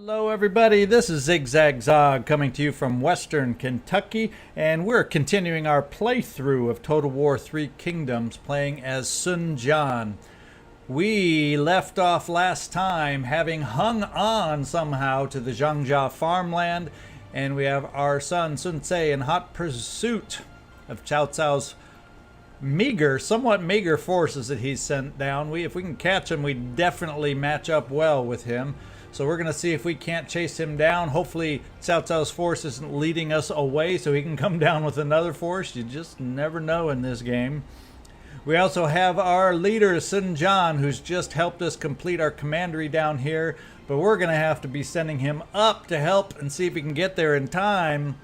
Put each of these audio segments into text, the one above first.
Hello everybody, this is ZigZagZog coming to you from Western Kentucky, and we're continuing our playthrough of Total War 3 Kingdoms, playing as Sun Jian. We left off last time having hung on somehow to the Zhangja farmland, and we have our son Sun Ce in hot pursuit of Cao Cao's somewhat meager forces that he's sent down. If we can catch him, we definitely match up well with him. So we're going to see if we can't chase him down. Hopefully Cao Cao's force isn't leading us away so he can come down with another force. You just never know in this game. We also have our leader, Sun Jian, who's just helped us complete our commandery down here. But we're going to have to be sending him up to help and see if we can get there in time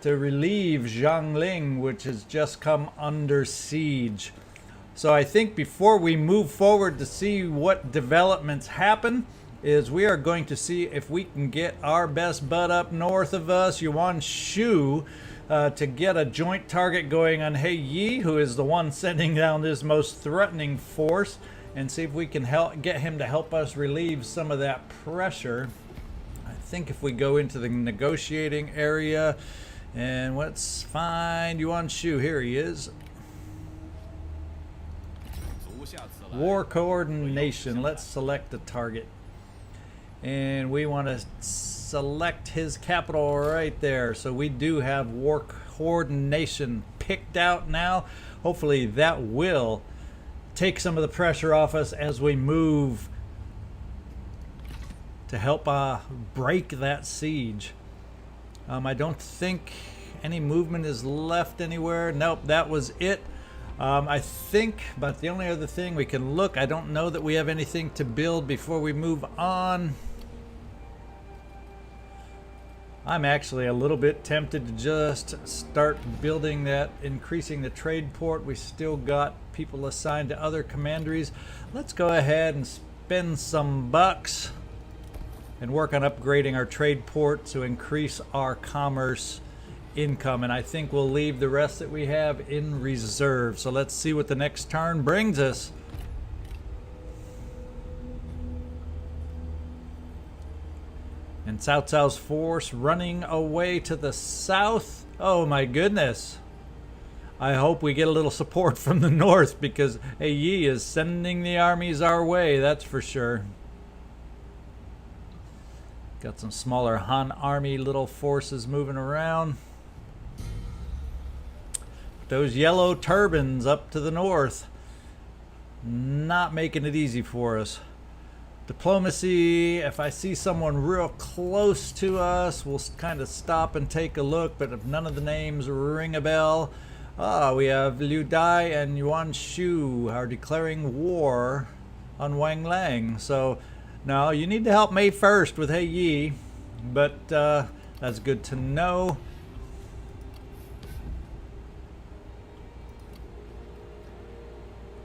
to relieve Jiangling, which has just come under siege. So I think before we move forward to see what developments happen, we are going to see if we can get our best bud up north of us, Yuan Shu, to get a joint target going on He Yi, who is the one sending down this most threatening force, and see if we can get him to help us relieve some of that pressure. I think if we go into the negotiating area, and let's find Yuan Shu. Here he is. War coordination. Let's select a target. And we want to select his capital right there. So we do have war coordination picked out now. Hopefully that will take some of the pressure off us as we move to help break that siege. I don't think any movement is left anywhere. Nope, that was it. I think, but the only other thing we can look, I don't know that we have anything to build before we move on. I'm actually a little bit tempted to just start building that, increasing the trade port. We still got people assigned to other commanderies. Let's go ahead and spend some bucks and work on upgrading our trade port to increase our commerce income. And I think we'll leave the rest that we have in reserve. So let's see what the next turn brings us. And Cao Cao's force running away to the south. Oh my goodness. I hope we get a little support from the north, because He Yi is sending the armies our way, that's for sure. Got some smaller Han army little forces moving around. Those yellow turbans up to the north, not making it easy for us. Diplomacy, if I see someone real close to us, we'll kind of stop and take a look, but if none of the names ring a bell, we have Liu Dai and Yuan Shu are declaring war on Wang Lang. So now you need to help me first with He Yi, but that's good to know.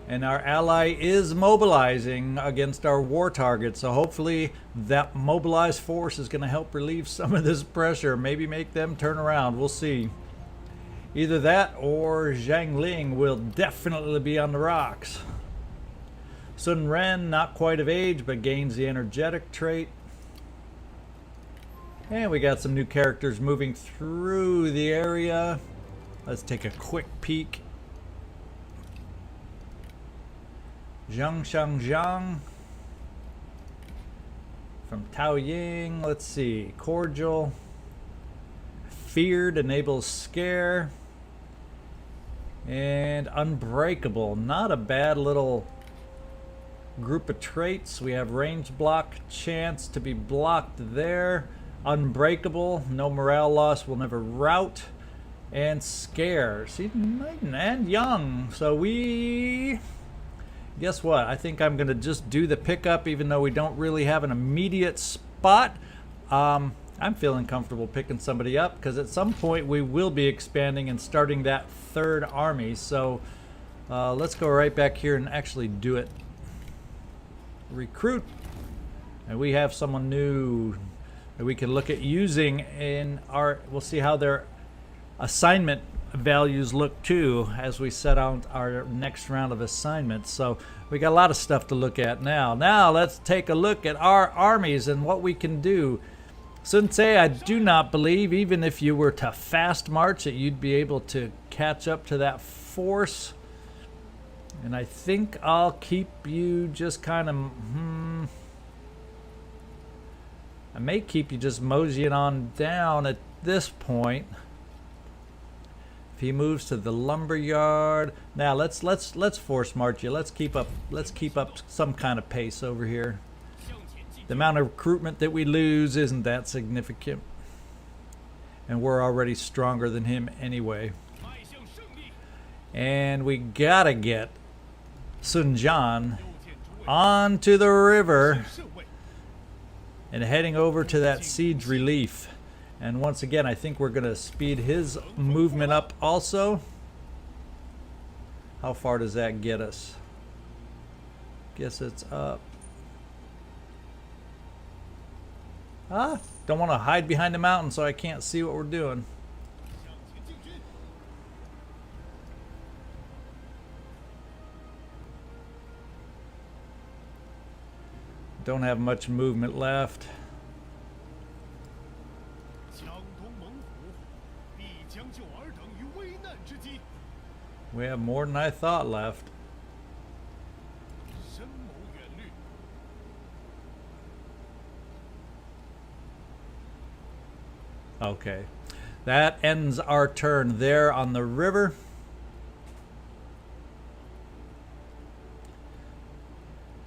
And our ally is mobilizing against our war target, so hopefully that mobilized force is going to help relieve some of this pressure, maybe make them turn around. We'll see. Either that or Jiangling will definitely be on the rocks. Sun Ren, not quite of age, but gains the energetic trait. And we got some new characters moving through the area. Let's take a quick peek. Zhang from Taoying. Let's see. Cordial. Feared enables scare. And unbreakable. Not a bad little group of traits. We have range block chance to be blocked there. Unbreakable. No morale loss. Will never rout. And scare. See, and young. So we... Guess what? I think I'm going to just do the pickup, even though we don't really have an immediate spot. I'm feeling comfortable picking somebody up, because at some point we will be expanding and starting that third army. So let's go right back here and actually do it. Recruit. And we have someone new that we can look at using in our... We'll see how their assignment values look too as we set out our next round of assignments. So we got a lot of stuff to look at now. Now let's take a look at our armies and what we can do. Sun Tse, I do not believe, even if you were to fast march, that you'd be able to catch up to that force. And I think I'll keep you just kind of... I may keep you just moseying on down at this point. If he moves to the lumber yard, now let's force march you. Let's keep up some kind of pace over here. The amount of recruitment that we lose isn't that significant, and we're already stronger than him anyway. And we gotta get Sun Jian onto the river and heading over to that siege relief. And once again, I think we're gonna speed his movement up also. How far does that get us? Guess it's up. Don't want to hide behind the mountain so I can't see what we're doing. Don't have much movement left. We have more than I thought left. Okay, that ends our turn there on the river.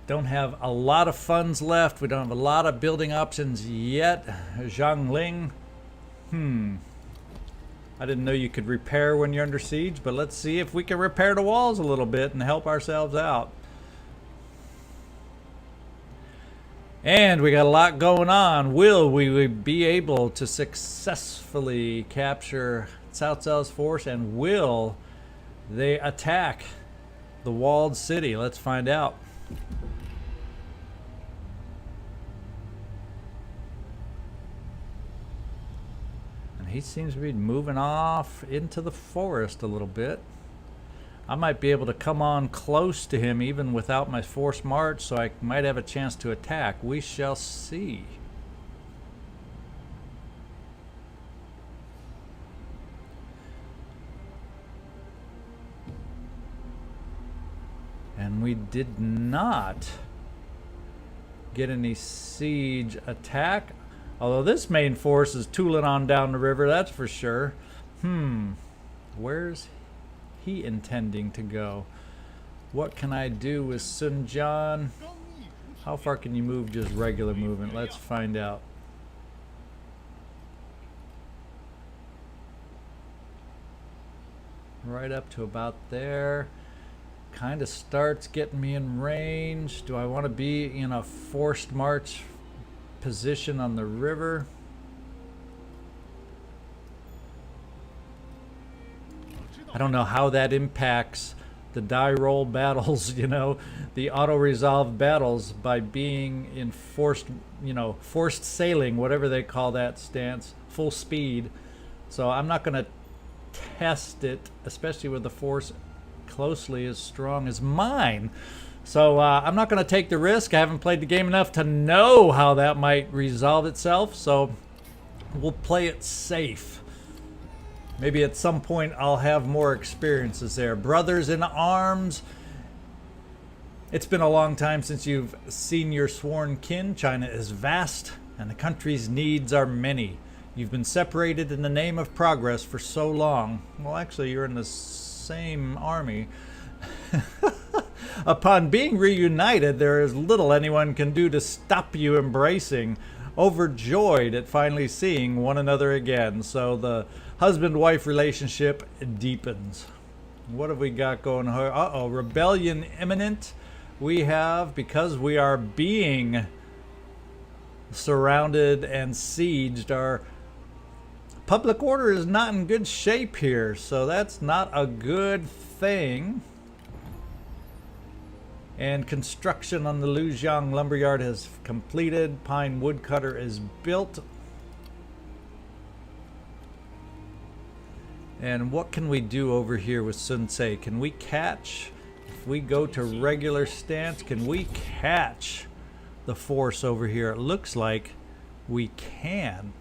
Don't have a lot of funds left. We don't have a lot of building options yet. Jiangling. I didn't know you could repair when you're under siege, but let's see if we can repair the walls a little bit and help ourselves out. And we got a lot going on. Will we be able to successfully capture Cao Cao's force, and will they attack the walled city? Let's find out. And he seems to be moving off into the forest a little bit. I might be able to come on close to him even without my forced march, so I might have a chance to attack. We shall see. And we did not get any siege attack, although this main force is tooling on down the river, that's for sure. Where's he intending to go? What can I do with Sun Jian? How far can you move just regular movement? Let's find out. Right up to about there. Kind of starts getting me in range. Do I want to be in a forced march position on the river? I don't know how that impacts the die roll battles, you know, the auto-resolve battles by being in forced sailing, whatever they call that stance, full speed. So I'm not going to test it, especially with the force closely as strong as mine. So I'm not going to take the risk. I haven't played the game enough to know how that might resolve itself, so we'll play it safe. Maybe at some point I'll have more experiences there. Brothers in arms. It's been a long time since you've seen your sworn kin. China is vast, and the country's needs are many. You've been separated in the name of progress for so long. Well, actually, you're in the same army. Upon being reunited, there is little anyone can do to stop you embracing, overjoyed at finally seeing one another again. So the husband-wife relationship deepens. What have we got going on? Uh-oh, rebellion imminent. We have, because we are being surrounded and sieged, our public order is not in good shape here, so that's not a good thing. And construction on the Lujiang lumberyard has completed. Pine woodcutter is built. And what can we do over here with Sun Ce? Can we catch? If we go to regular stance, can we catch the force over here? It looks like we can.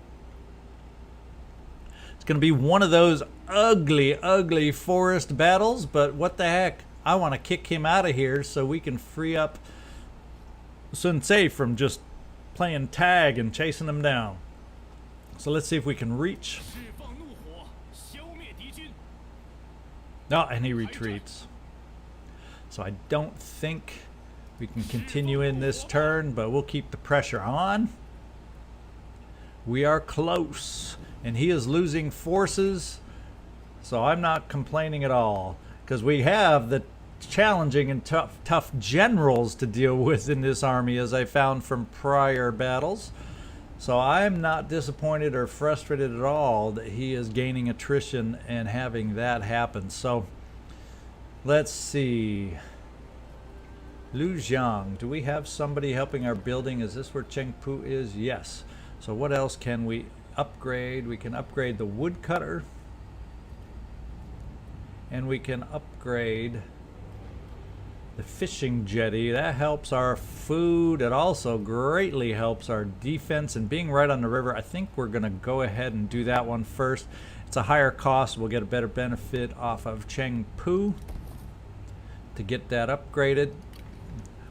It's going to be one of those ugly forest battles, but what the heck? I want to kick him out of here so we can free up Sun Ce from just playing tag and chasing him down. So let's see if we can reach. No, and he retreats. So I don't think we can continue in this turn, but we'll keep the pressure on. We are close, and he is losing forces, so I'm not complaining at all, because we have the challenging and tough generals to deal with in this army, as I found from prior battles. So I'm not disappointed or frustrated at all that he is gaining attrition and having that happen. So let's see. Lu Jiang, do we have somebody helping our building? Is this where Chengpu is? Yes. So what else can we upgrade? We can upgrade the woodcutter, and we can upgrade the fishing jetty. That helps our food. It also greatly helps our defense, and being right on the river, I think we're going to go ahead and do that one first. It's a higher cost. We'll get a better benefit off of Chengpu to get that upgraded.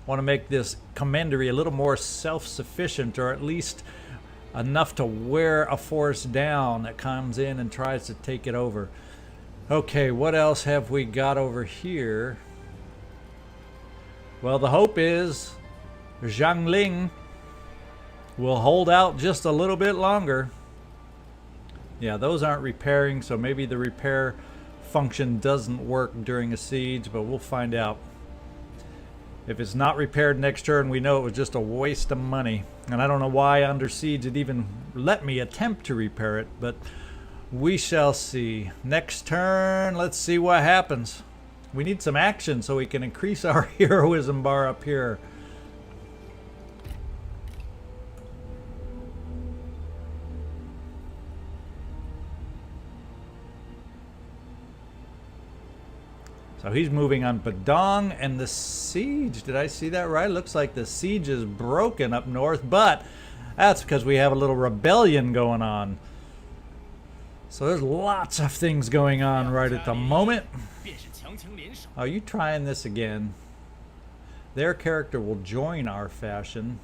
Want to make this commandery a little more self-sufficient, or at least enough to wear a force down that comes in and tries to take it over. Okay, what else have we got over here? Well, the hope is Jiangling will hold out just a little bit longer. Yeah, those aren't repairing, so maybe the repair function doesn't work during a siege, but we'll find out. If it's not repaired next turn, we know it was just a waste of money. And I don't know why under siege it even let me attempt to repair it, but we shall see. Next turn, let's see what happens. We need some action so we can increase our heroism bar up here. So he's moving on Badong, and the siege, did I see that right? Looks like the siege is broken up north, but that's because we have a little rebellion going on. So there's lots of things going on right at the moment. Are you trying this again? Their character will join our faction.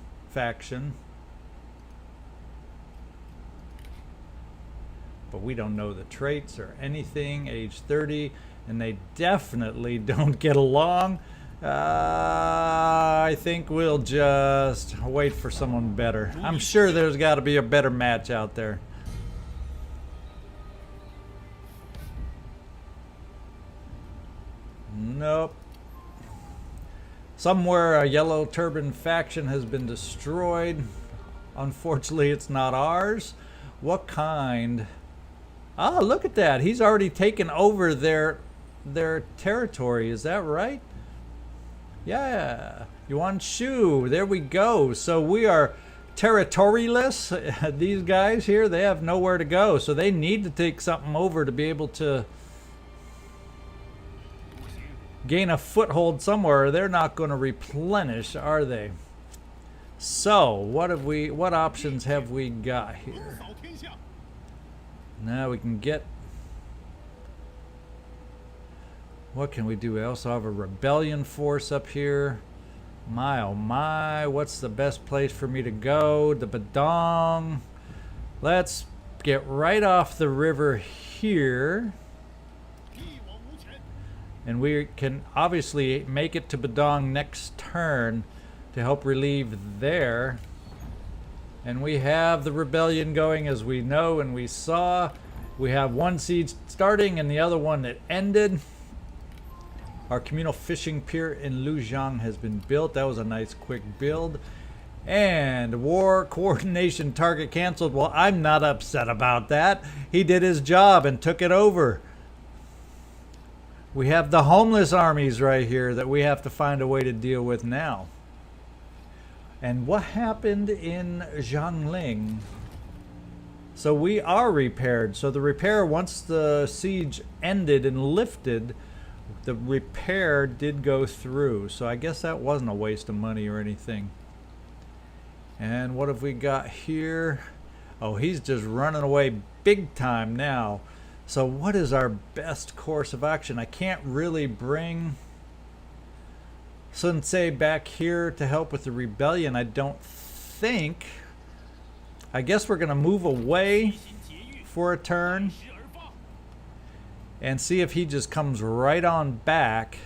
But we don't know the traits or anything. Age 30, and they definitely don't get along. I think we'll just wait for someone better. I'm sure there's got to be a better match out there. Nope. Somewhere a yellow turban faction has been destroyed. Unfortunately, it's not ours. What kind? Ah, look at that. He's already taken over their territory. Is that right? Yeah. Yuan Shu. There we go. So we are territoryless. These guys here, they have nowhere to go. So they need to take something over to be able to gain a foothold somewhere. They're not going to replenish, are they? So what options have we got here? Now we can get, what can we do? We also have a rebellion force up here. My oh my, what's the best place for me to go? The Badong. Let's get right off the river here. And we can obviously make it to Badong next turn to help relieve there. And we have the rebellion going, as we know and we saw. We have one siege starting and the other one that ended. Our communal fishing pier in Lujiang has been built. That was a nice quick build. And war coordination target canceled. Well, I'm not upset about that. He did his job and took it over. We have the homeless armies right here that we have to find a way to deal with now. And what happened in Jiangling? So we are repaired. So the repair, once the siege ended and lifted, the repair did go through. So I guess that wasn't a waste of money or anything. And what have we got here? Oh, he's just running away big time now. So what is our best course of action? I can't really bring Sun Ce back here to help with the rebellion, I don't think. I guess we're going to move away for a turn and see if he just comes right on back,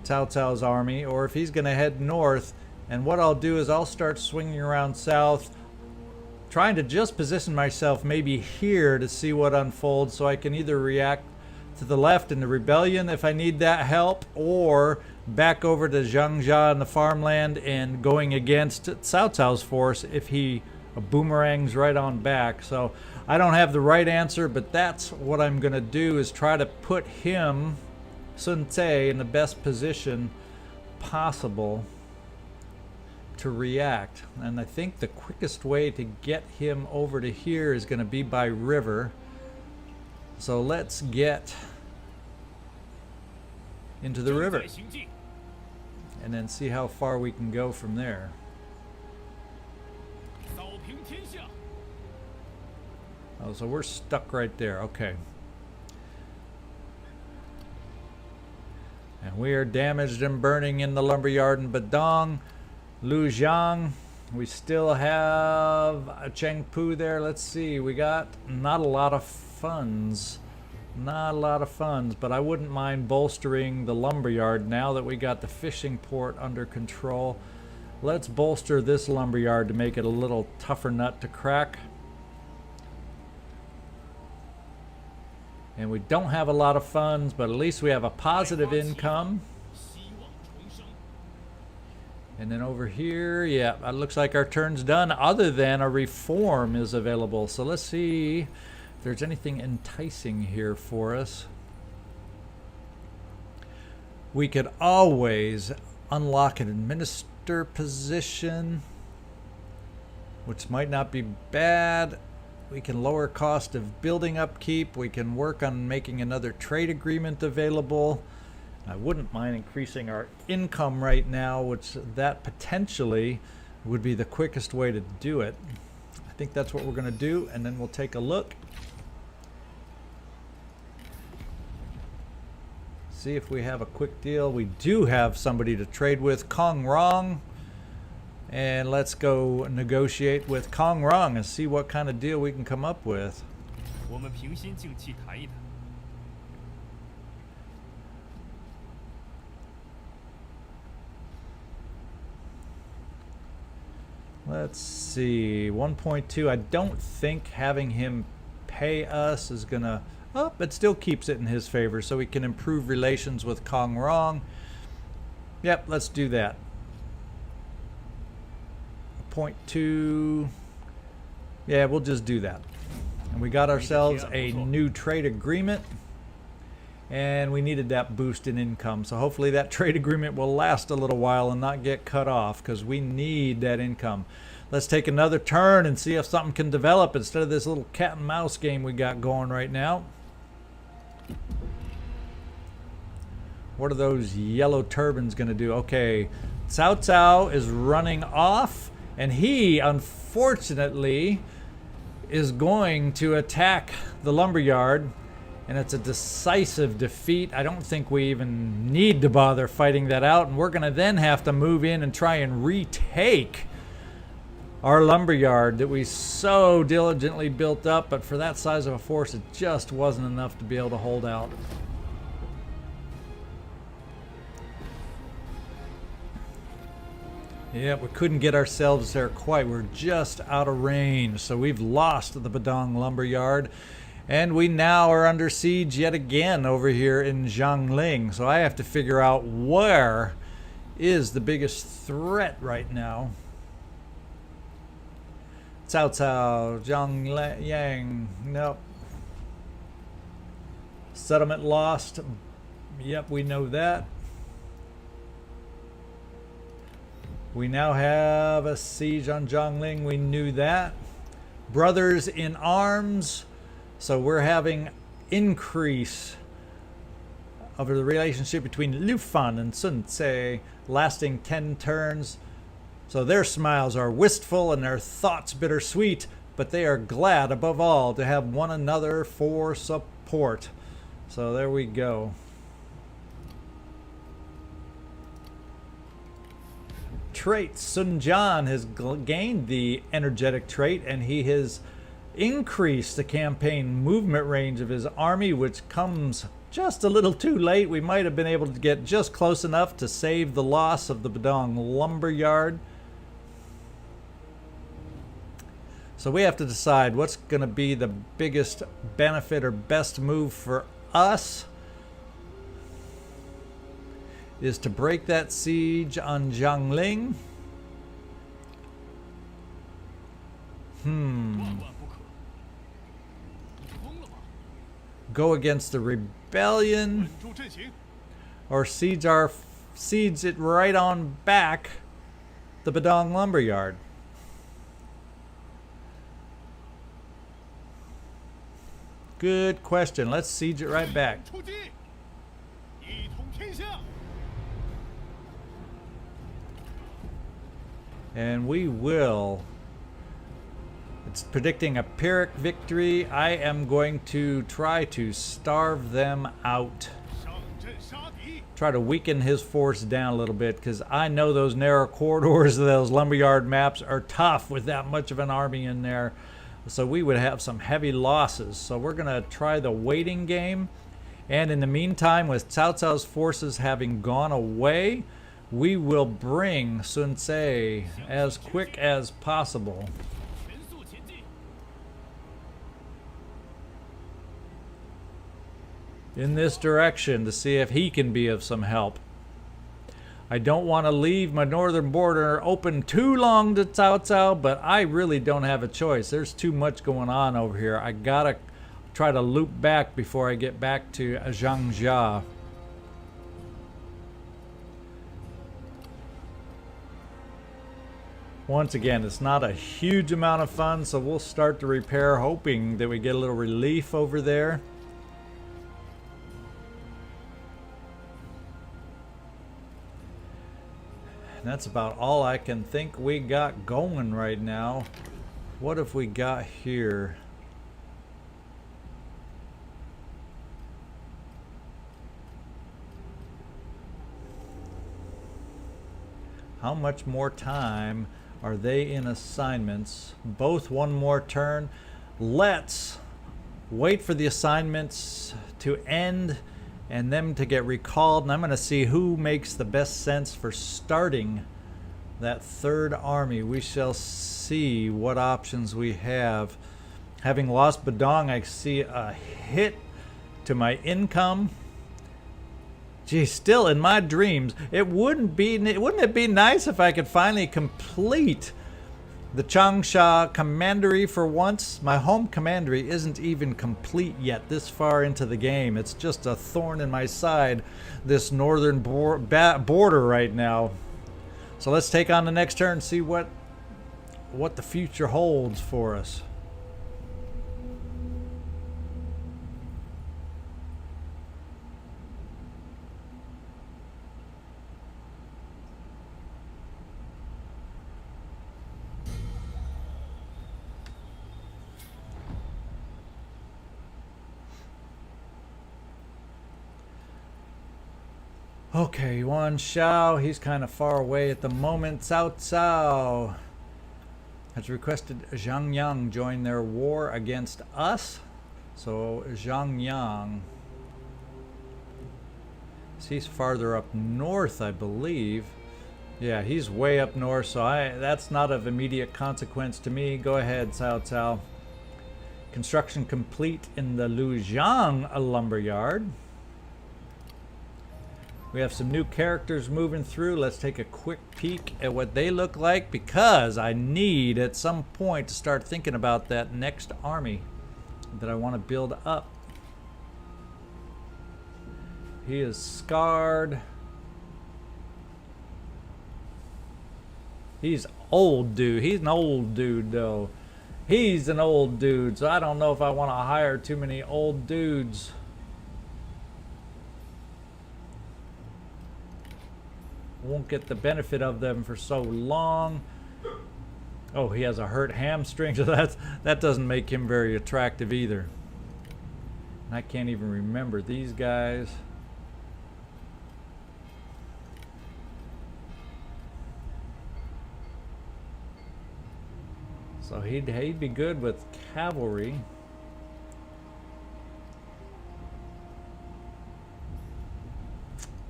Cao Cao's army, or if he's going to head north. And what I'll do is I'll start swinging around south, trying to just position myself maybe here to see what unfolds, so I can either react to the left in the rebellion if I need that help, or back over to Jiangling in the farmland and going against Cao Cao's force if he boomerangs right on back. So I don't have the right answer, but that's what I'm going to do, is try to put him, Sun Ce, in the best position possible to react. And I think the quickest way to get him over to here is going to be by river. So let's get into the river and then see how far we can go from there. Oh, so we're stuck right there. Okay. And we are damaged and burning in the lumberyard in Badong. Lujiang, we still have a Chengpu there. Let's see, we got not a lot of funds. Not a lot of funds, but I wouldn't mind bolstering the lumberyard now that we got the fishing port under control. Let's bolster this lumberyard to make it a little tougher nut to crack. And we don't have a lot of funds, but at least we have a positive income. And then over here, yeah, it looks like our turn's done, other than a reform is available. So let's see if there's anything enticing here for us. We could always unlock an administrator position, which might not be bad. We can lower cost of building upkeep. We can work on making another trade agreement available. I wouldn't mind increasing our income right now, which that potentially would be the quickest way to do it. I think that's what we're going to do, and then we'll take a look. See if we have a quick deal. We do have somebody to trade with, Kong Rong. And let's go negotiate with Kong Rong and see what kind of deal we can come up with. Let's see, 1.2. I don't think having him pay us is gonna, oh, it still keeps it in his favor, so we can improve relations with Kong Rong. Yep, let's do that. 0.2. Yeah, we'll just do that. And we got ourselves a new trade agreement, and we needed that boost in income. So hopefully that trade agreement will last a little while and not get cut off, because we need that income. Let's take another turn and see if something can develop instead of this little cat and mouse game we got going right now. What are those yellow turbans going to do? Okay, Cao Cao is running off, and he unfortunately is going to attack the lumberyard, and it's a decisive defeat. I don't think we even need to bother fighting that out, and we're going to then have to move in and try and retake our lumberyard that we so diligently built up, but for that size of a force it just wasn't enough to be able to hold out. Yeah, we couldn't get ourselves there quite. We're just out of range. So we've lost the Badong lumberyard. And we now are under siege yet again over here in Jiangling. So I have to figure out where is the biggest threat right now. Cao Cao, Jiangling, nope. Settlement lost. Yep, we know that. We now have a siege on Jiangling. We knew that. brothers in arms. So we're having increase of the relationship between Liu Fan and Sun Ce, lasting 10 turns. So their smiles are wistful and their thoughts bittersweet, but they are glad above all to have one another for support. So there we go. Trait. Sun Jian has gained the energetic trait, and he has increased the campaign movement range of his army, which comes just a little too late. We might have been able to get just close enough to save the loss of the Badong lumberyard. So we have to decide what's going to be the biggest benefit or best move for us. Is to break that siege on Jiangling. Go against the rebellion, or siege it right on back the Badong lumberyard. Good question. Let's siege it right back. And we will. It's predicting a Pyrrhic victory. I am going to try to starve them out. Try to weaken his force down a little bit, because I know those narrow corridors of those lumberyard maps are tough with that much of an army in there. So we would have some heavy losses. So we're going to try the waiting game. And in the meantime, with Cao Cao's forces having gone away, we will bring Sun Ce as quick as possible. In this direction to see if he can be of some help. I don't want to leave my northern border open too long to Cao Cao, but I really don't have a choice. There's too much going on over here. I gotta try to loop back before I get back to Zhangzhou. Once again, it's not a huge amount of fun, so we'll start to repair, hoping that we get a little relief over there. And that's about all I can think we got going right now. What have we got here? How much more time are they in assignments? Both one more turn. Let's wait for the assignments to end and them to get recalled, and I'm going to see who makes the best sense for starting that third army. We shall see what options we have. Having lost Badong, I see a hit to my income. Gee, still in my dreams, wouldn't it be nice if I could finally complete the Changsha commandery for once? My home commandery isn't even complete yet this far into the game. It's just a thorn in my side, this northern border right now. So let's take on the next turn and see what the future holds for us. Okay, Yuan Shao, he's kind of far away at the moment. Cao Cao has requested Zhang Yang join their war against us. So Zhang Yang, he's farther up north, I believe. Yeah, he's way up north, so that's not of immediate consequence to me. Go ahead, Cao Cao. Construction complete in the Lujiang lumberyard. We have some new characters moving through. Let's take a quick peek at what they look like, because I need at some point to start thinking about that next army that I want to build up. He is scarred. He's old dude. He's an old dude though. He's an old dude, so I don't know if I want to hire too many old dudes. Won't get the benefit of them for so long. Oh, he has a hurt hamstring, so that doesn't make him very attractive either. And I can't even remember these guys. So he'd be good with cavalry.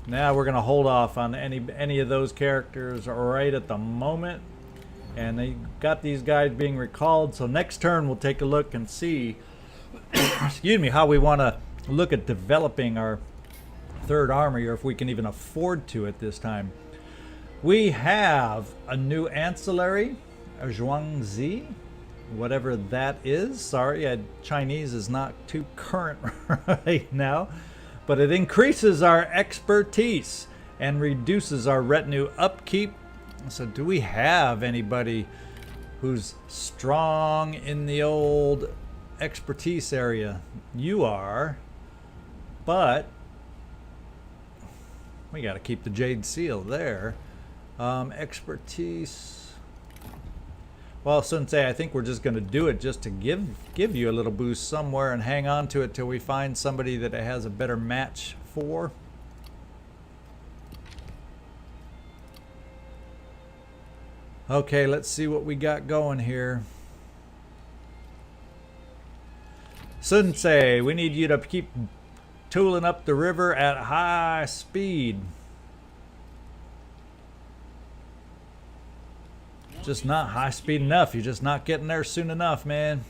Now we're going to hold off on any of those characters right at the moment. And they got these guys being recalled. So next turn we'll take a look and see excuse me, how we want to look at developing our third army, or if we can even afford to at this time. We have a new ancillary, a Zhuangzi, whatever that is. Sorry, Chinese is not too current right now. But it increases our expertise and reduces our retinue upkeep. So do we have anybody who's strong in the old expertise area? You are, but we got to keep the Jade Seal there. Expertise. Well, Sensei, I think we're just going to do it just to give you a little boost somewhere and hang on to it till we find somebody that it has a better match for. Okay, let's see what we got going here. Sensei, we need you to keep tooling up the river at high speed. Just not high speed enough. You're just not getting there soon enough, man.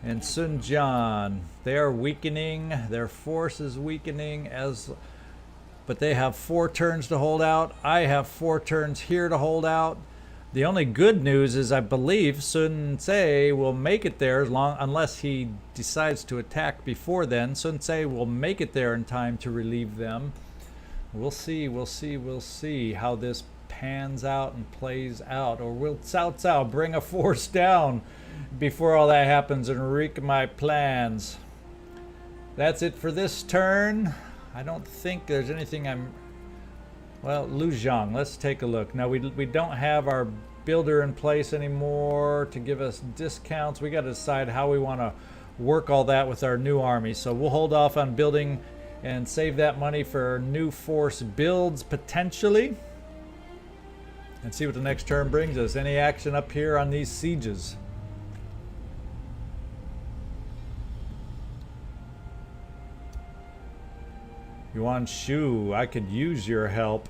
And Sun Jian, they are weakening. Their force is weakening, but they have 4 turns to hold out. I have 4 turns here to hold out. The only good news is I believe Sun Ce will make it there unless he decides to attack before then. Sun Ce will make it there in time to relieve them. We'll see how this pans out and plays out. Or will Cao Cao bring a force down before all that happens and wreak my plans? That's it for this turn. I don't think there's anything well, Lu Zhang, let's take a look. Now we don't have our builder in place anymore to give us discounts. We got to decide how we want to work all that with our new army. So we'll hold off on building and save that money for new force builds potentially, and see what the next turn brings us. Any action up here on these sieges? Yuan Shu, I could use your help.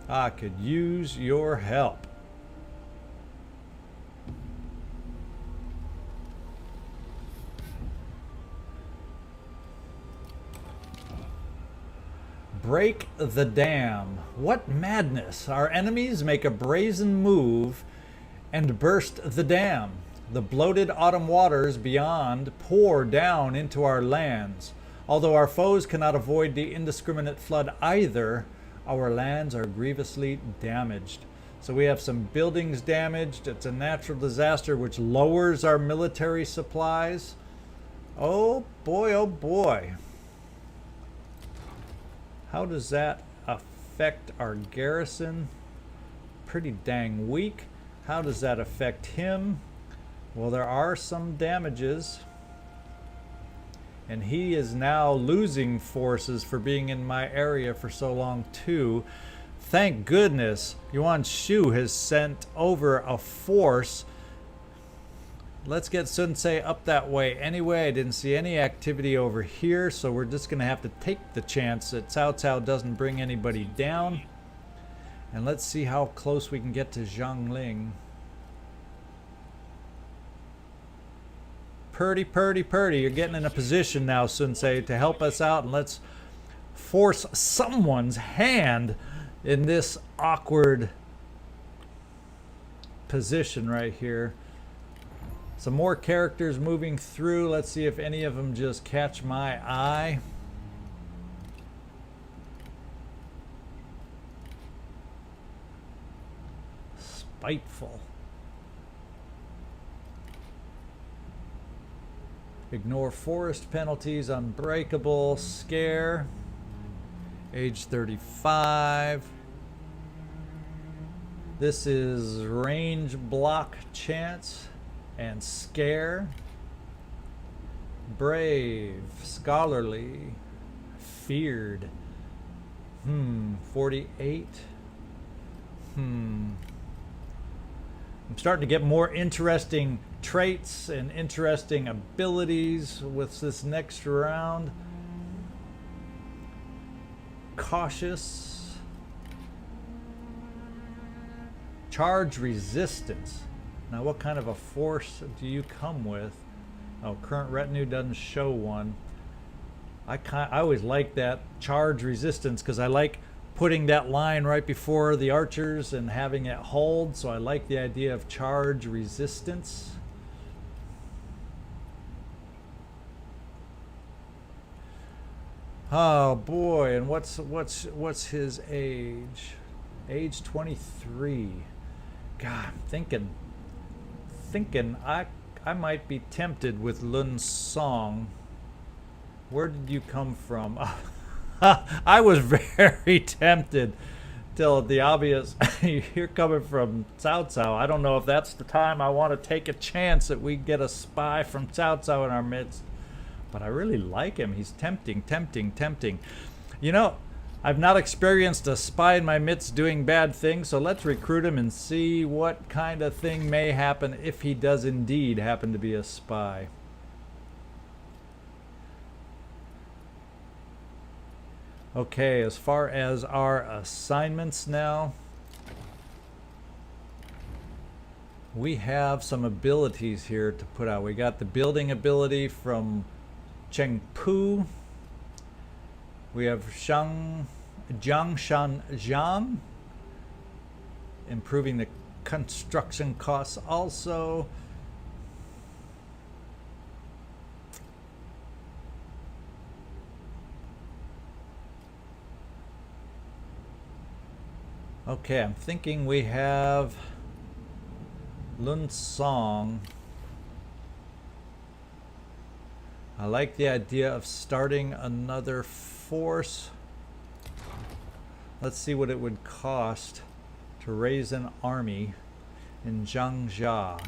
I could use your help. Break the dam. What madness! Our enemies make a brazen move and burst the dam. The bloated autumn waters beyond pour down into our lands. Although our foes cannot avoid the indiscriminate flood either, our lands are grievously damaged. So we have some buildings damaged. It's a natural disaster which lowers our military supplies. Oh boy, oh boy. How does that affect our garrison? Pretty dang weak. How does that affect him? Well, there are some damages. And he is now losing forces for being in my area for so long too. Thank goodness Yuan Shu has sent over a force. Let's get Sun Ce up that way. Anyway, I didn't see any activity over here, so we're just going to have to take the chance that Cao Cao doesn't bring anybody down. And let's see how close we can get to Jiangling. Purdy, purdy, purdy. You're getting in a position now, Sun Ce, to help us out, and let's force someone's hand in this awkward position right here. Some more characters moving through. Let's see if any of them just catch my eye. spiteful. Ignore forest penalties, unbreakable, scare, age 35. This is range block chance and scare. Brave, scholarly, feared. 48. I'm starting to get more interesting traits and interesting abilities with this next round. Cautious. Charge resistance. Now what kind of a force do you come with? Oh, current retinue doesn't show one. I always like that charge resistance because I like putting that line right before the archers and having it hold, so I like the idea of charge resistance. Oh boy, and what's his age? Age 23. God, I'm thinking I might be tempted with Lun Song. Where did you come from? I was very tempted till the obvious. You're coming from Cao Cao. I don't know if that's the time I want to take a chance that we get a spy from Cao Cao in our midst. But I really like him. He's tempting. You know, I've not experienced a spy in my midst doing bad things, so let's recruit him and see what kind of thing may happen if he does indeed happen to be a spy. Okay, as far as our assignments now, we have some abilities here to put out. We got the building ability from Cheng Pu. We have Jiangshan Jian, improving the construction costs also. Okay, I'm thinking we have Lun Song. I like the idea of starting another force. Let's see what it would cost to raise an army in Jiangxia.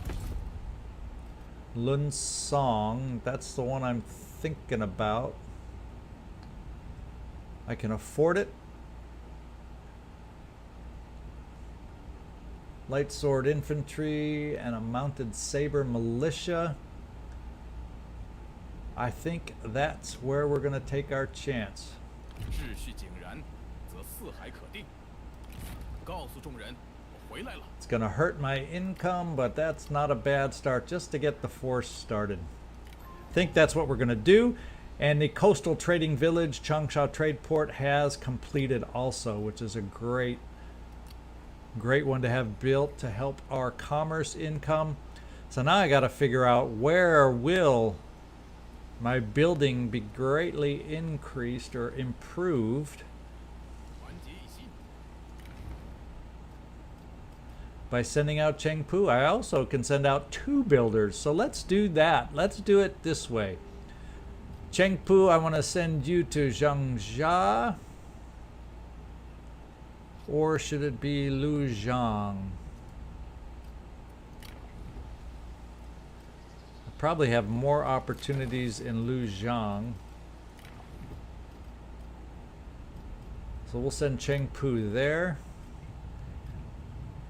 Lun Song, that's the one I'm thinking about. I can afford it. Light sword infantry and a mounted saber militia. I think that's where we're going to take our chance. It's going to hurt my income, but that's not a bad start just to get the force started. I think that's what we're going to do. And the coastal trading village, Changsha Trade Port, has completed also, which is a great one to have built to help our commerce income. So now I got to figure out where will my building be greatly increased or improved by sending out Cheng Pu. I also can send out 2 builders, so let's do that. Let's do it this way. Cheng Pu, I want to send you to Jiangxia. Or should it be Lujiang? I probably have more opportunities in Lujiang. So we'll send Cheng Pu there.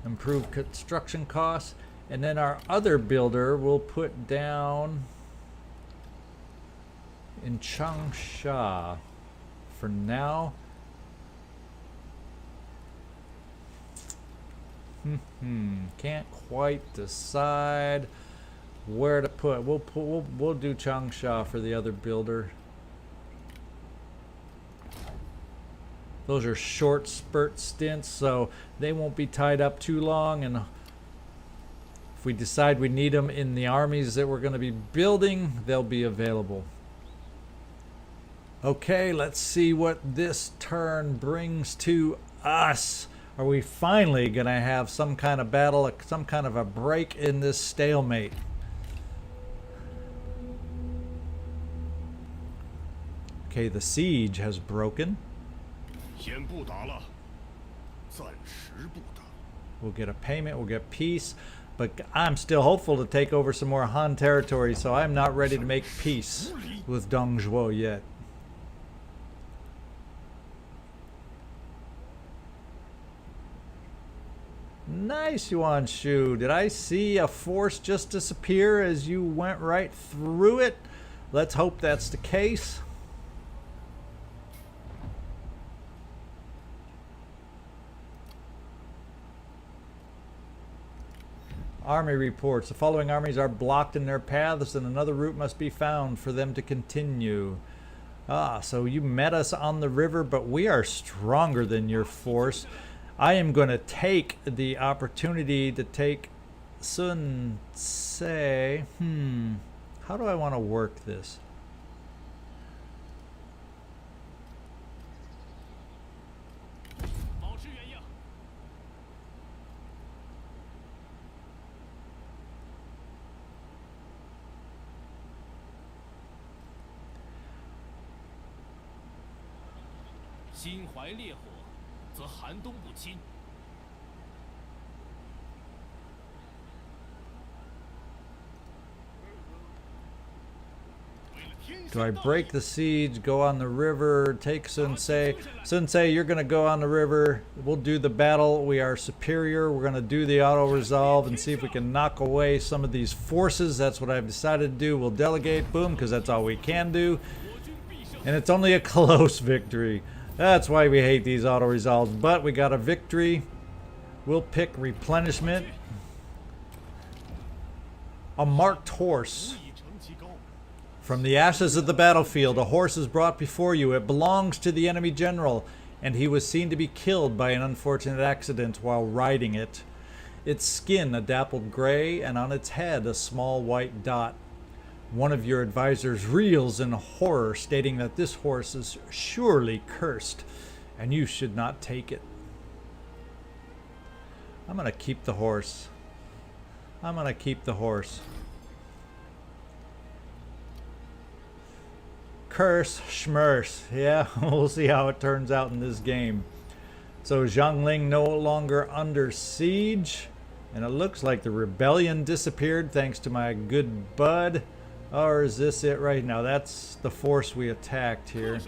Improve construction costs. And then our other builder we'll put down in Changsha for now. Can't quite decide where to put. We'll do Changsha for the other builder. Those are short spurt stints, so they won't be tied up too long, and if we decide we need them in the armies that we're going to be building, they'll be available. Okay, let's see what this turn brings to us. Are we finally going to have some kind of battle, some kind of a break in this stalemate? Okay, the siege has broken. We'll get a payment, we'll get peace, but I'm still hopeful to take over some more Han territory, so I'm not ready to make peace with Dongzhuo yet. Nice, Yuan Shu. Did I see a force just disappear as you went right through it? Let's hope that's the case. Army reports. The following armies are blocked in their paths and another route must be found for them to continue. Ah, so you met us on the river, but we are stronger than your force. I am going to take the opportunity to take Sun Ce. How do I want to work this? Do I break the siege, go on the river, take Sun Ce? Sun Ce, you're going to go on the river. We'll do the battle. We are superior. We're going to do the auto-resolve and see if we can knock away some of these forces. That's what I've decided to do. We'll delegate, boom, because that's all we can do. And it's only a close victory. That's why we hate these auto-resolves. But we got a victory. We'll pick replenishment. A marked horse. From the ashes of the battlefield, a horse is brought before you. It belongs to the enemy general, and he was seen to be killed by an unfortunate accident while riding it. Its skin a dappled gray, and on its head a small white dot. One of your advisors reels in horror, stating that this horse is surely cursed, and you should not take it. I'm going to keep the horse. I'm going to keep the horse. Curse, schmurse. Yeah, we'll see how it turns out in this game. So Jiangling no longer under siege. And it looks like the rebellion disappeared thanks to my good bud. Or is this it right now? That's the force we attacked here.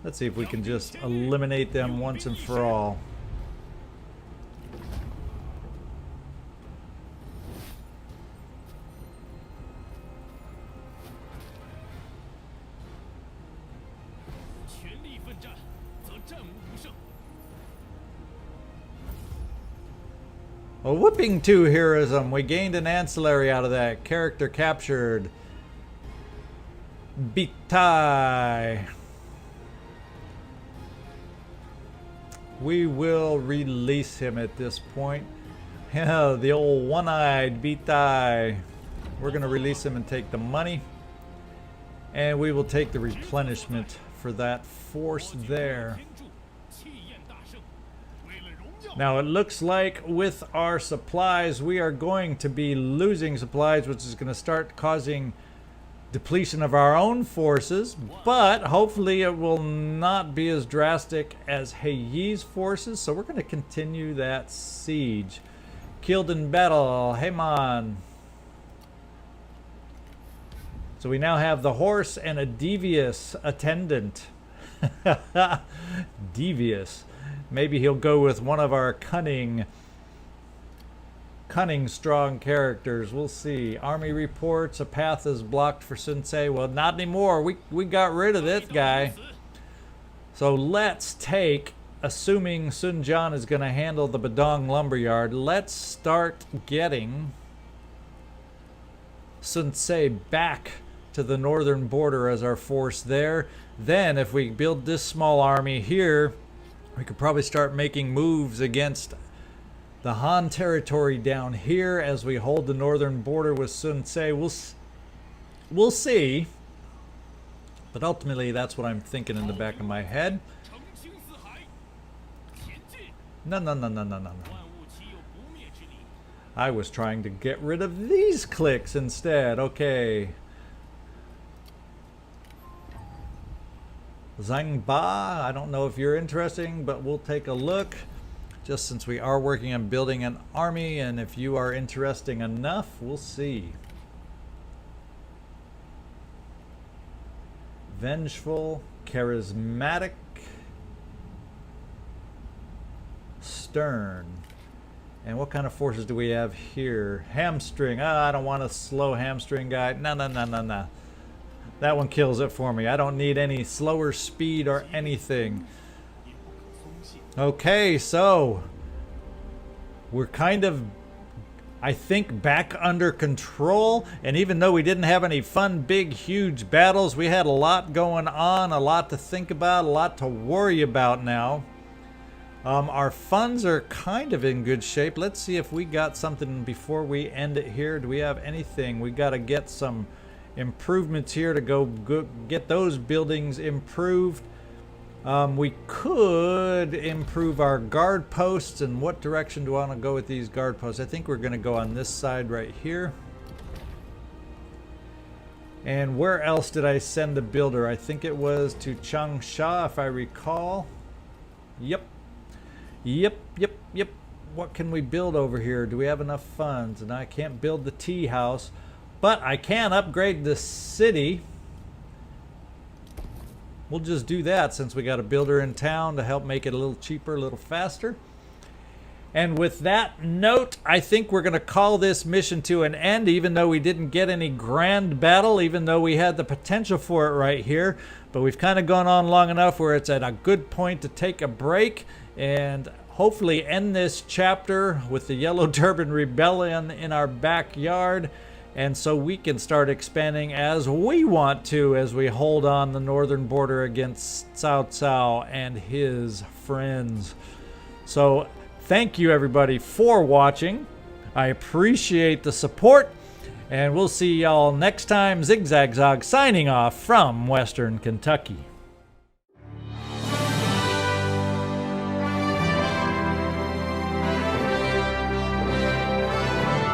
Let's see if we can just eliminate them once and for all. A whooping 2 heroism. We gained an ancillary out of that. Character captured. Bitai. We will release him at this point. Yeah, the old one-eyed Bitai. We're going to release him and take the money. And we will take the replenishment for that force there. Now it looks like with our supplies we are going to be losing supplies, which is going to start causing depletion of our own forces, but hopefully it will not be as drastic as He Yi's forces, so we're going to continue that siege. Killed in battle, Heyman. So we now have the horse and a devious attendant. Devious. Maybe he'll go with one of our cunning strong characters. We'll see. Army reports a path is blocked for Sun Ce. Well, not anymore. We got rid of this guy. So let's take, assuming Sun Jian is going to handle the Badong lumberyard, let's start getting Sun Ce back to the northern border as our force there. Then if we build this small army here, we could probably start making moves against the Han territory down here as we hold the northern border with Sun Ce. We'll see. But ultimately, that's what I'm thinking in the back of my head. No, no, no, no, no, no, no. I was trying to get rid of these clicks instead. Okay. Zhangba, I don't know if you're interesting, but we'll take a look. Just since we are working on building an army, and if you are interesting enough, we'll see. Vengeful, charismatic, stern. And what kind of forces do we have here? Hamstring. I don't want a slow hamstring guy. No, no, no, no, no. That one kills it for me. I don't need any slower speed or anything. Okay, so we're kind of, I think, back under control. And even though we didn't have any fun, big, huge battles, we had a lot going on, a lot to think about, a lot to worry about now. Our funds are kind of in good shape. Let's see if we got something before we end it here. Do we have anything? We got to get some improvements here to go get those buildings improved. We could improve our guard posts. And what direction do I want to go with these guard posts? I think we're going to go on this side right here. And where else did I send the builder? I think it was to Changsha, if I recall. Yep. Yep. What can we build over here? Do we have enough funds? And I can't build the tea house, but I can upgrade the city. We'll just do that since we got a builder in town to help make it a little cheaper, a little faster. And with that note, I think we're going to call this mission to an end, even though we didn't get any grand battle, even though we had the potential for it right here. But we've kind of gone on long enough where it's at a good point to take a break and hopefully end this chapter with the Yellow Turban Rebellion in our backyard. And so we can start expanding as we want to as we hold on the northern border against Cao Cao and his friends. So thank you everybody for watching. I appreciate the support. And we'll see y'all next time. ZigZagZog signing off from Western Kentucky.